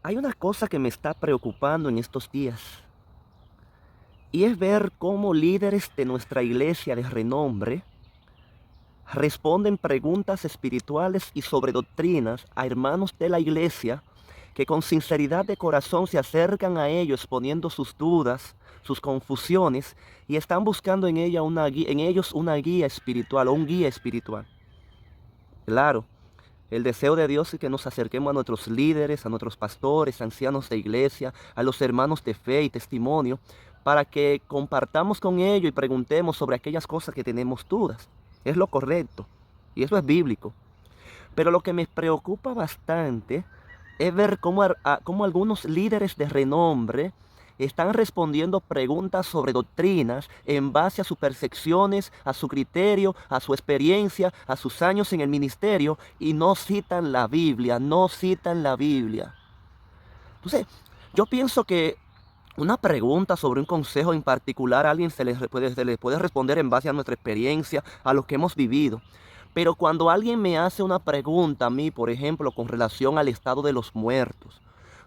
Hay una cosa que me está preocupando en estos días y es ver cómo líderes de nuestra iglesia de renombre responden preguntas espirituales y sobre doctrinas a hermanos de la iglesia que con sinceridad de corazón se acercan a ellos poniendo sus dudas, sus confusiones y están buscando en ellos una guía espiritual o un guía espiritual. Claro, el deseo de Dios es que nos acerquemos a nuestros líderes, a nuestros pastores, ancianos de iglesia, a los hermanos de fe y testimonio, para que compartamos con ellos y preguntemos sobre aquellas cosas que tenemos dudas. Es lo correcto y eso es bíblico. Pero lo que me preocupa bastante es ver cómo algunos líderes de renombre están respondiendo preguntas sobre doctrinas en base a sus percepciones, a su criterio, a su experiencia, a sus años en el ministerio y no citan la Biblia, no citan la Biblia. Entonces, yo pienso que una pregunta sobre un consejo en particular a alguien se le puede responder en base a nuestra experiencia, a lo que hemos vivido. Pero cuando alguien me hace una pregunta a mí, por ejemplo, con relación al estado de los muertos,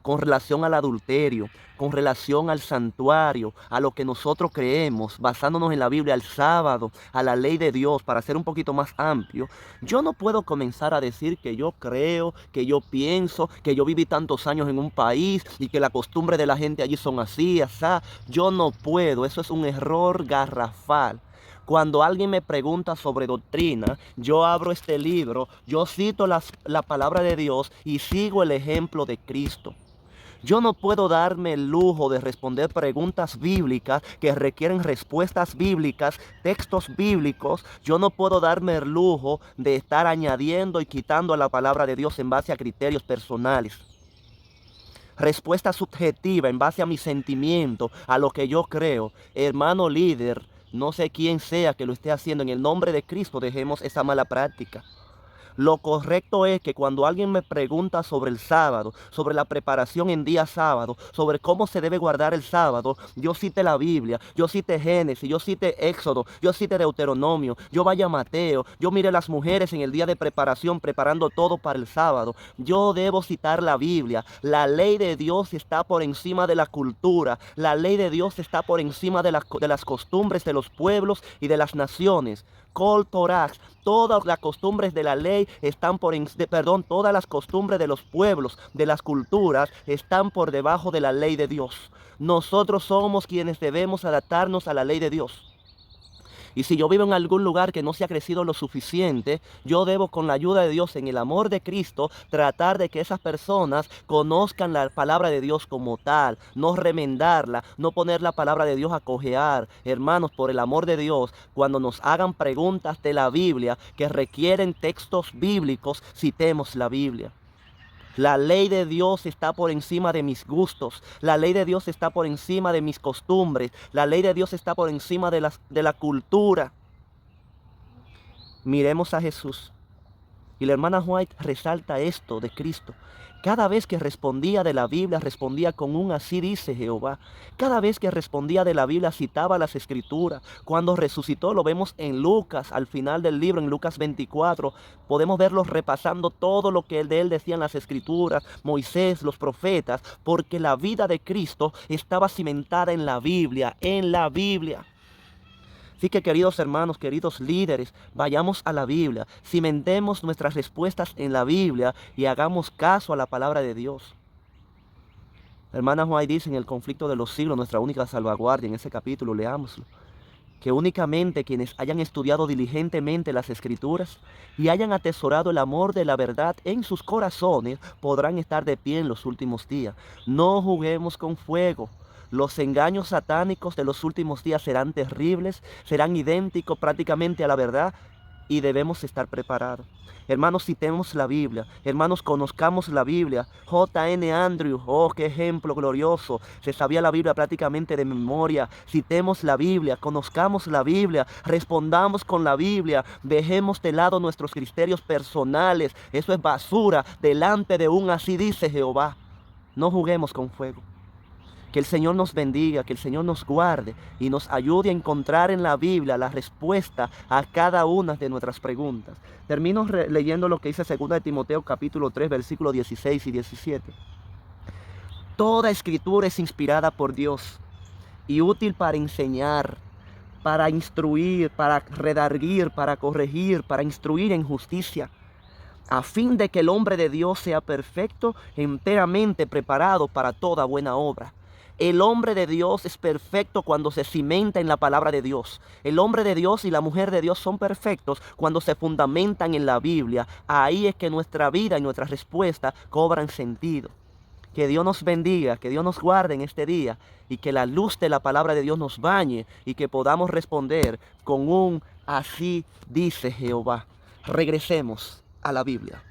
con relación al adulterio, con relación al santuario, a lo que nosotros creemos, basándonos en la Biblia, al sábado, a la ley de Dios, para ser un poquito más amplio, yo no puedo comenzar a decir que yo creo, que yo pienso, que yo viví tantos años en un país y que la costumbre de la gente allí son así, asá. Yo no puedo, eso es un error garrafal. Cuando alguien me pregunta sobre doctrina, yo abro este libro, yo cito la palabra de Dios y sigo el ejemplo de Cristo. Yo no puedo darme el lujo de responder preguntas bíblicas que requieren respuestas bíblicas, textos bíblicos. Yo no puedo darme el lujo de estar añadiendo y quitando a la palabra de Dios en base a criterios personales. Respuesta subjetiva en base a mi sentimiento, a lo que yo creo. Hermano líder, no sé quién sea que lo esté haciendo, en el nombre de Cristo dejemos esa mala práctica. Lo correcto es que cuando alguien me pregunta sobre el sábado, sobre la preparación en día sábado, sobre cómo se debe guardar el sábado, yo cite la Biblia, yo cite Génesis, yo cite Éxodo, yo cite Deuteronomio, yo vaya a Mateo, yo mire las mujeres en el día de preparación preparando todo para el sábado. Yo debo citar la Biblia. La ley de Dios está por encima de la cultura. La ley de Dios está por encima de las costumbres de los pueblos y de las naciones. Kol Torah, todas las costumbres de la ley están todas las costumbres de los pueblos, de las culturas, están por debajo de la ley de Dios. Nosotros somos quienes debemos adaptarnos a la ley de Dios. Y si yo vivo en algún lugar que no se ha crecido lo suficiente, yo debo, con la ayuda de Dios, en el amor de Cristo, tratar de que esas personas conozcan la palabra de Dios como tal, no remendarla, no poner la palabra de Dios a cojear. Hermanos, por el amor de Dios, cuando nos hagan preguntas de la Biblia que requieren textos bíblicos, citemos la Biblia. La ley de Dios está por encima de mis gustos. La ley de Dios está por encima de mis costumbres. La ley de Dios está por encima de la cultura. Miremos a Jesús. Y la hermana White resalta esto de Cristo. Cada vez que respondía de la Biblia, respondía con un así dice Jehová. Cada vez que respondía de la Biblia, citaba las escrituras. Cuando resucitó, lo vemos en Lucas, al final del libro, en Lucas 24. Podemos verlo repasando todo lo que de él decían las escrituras, Moisés, los profetas, porque la vida de Cristo estaba cimentada en la Biblia, en la Biblia. Así que, queridos hermanos, queridos líderes, vayamos a la Biblia, cimentemos nuestras respuestas en la Biblia y hagamos caso a la palabra de Dios. La hermana White dice en el conflicto de los siglos, nuestra única salvaguardia, en ese capítulo, leámoslo, que únicamente quienes hayan estudiado diligentemente las Escrituras y hayan atesorado el amor de la verdad en sus corazones podrán estar de pie en los últimos días. No juguemos con fuego. Los engaños satánicos de los últimos días serán terribles, serán idénticos prácticamente a la verdad y debemos estar preparados. Hermanos, citemos la Biblia. Hermanos, conozcamos la Biblia. J.N. Andrews, oh, qué ejemplo glorioso. Se sabía la Biblia prácticamente de memoria. Citemos la Biblia, conozcamos la Biblia, respondamos con la Biblia. Dejemos de lado nuestros criterios personales. Eso es basura delante de un así dice Jehová. No juguemos con fuego. Que el Señor nos bendiga, que el Señor nos guarde y nos ayude a encontrar en la Biblia la respuesta a cada una de nuestras preguntas. Termino leyendo lo que dice 2 de Timoteo capítulo 3, versículos 16 y 17. Toda escritura es inspirada por Dios y útil para enseñar, para instruir, para redarguir, para corregir, para instruir en justicia, a fin de que el hombre de Dios sea perfecto, enteramente preparado para toda buena obra. El hombre de Dios es perfecto cuando se cimenta en la palabra de Dios. El hombre de Dios y la mujer de Dios son perfectos cuando se fundamentan en la Biblia. Ahí es que nuestra vida y nuestra respuesta cobran sentido. Que Dios nos bendiga, que Dios nos guarde en este día y que la luz de la palabra de Dios nos bañe y que podamos responder con un así dice Jehová. Regresemos a la Biblia.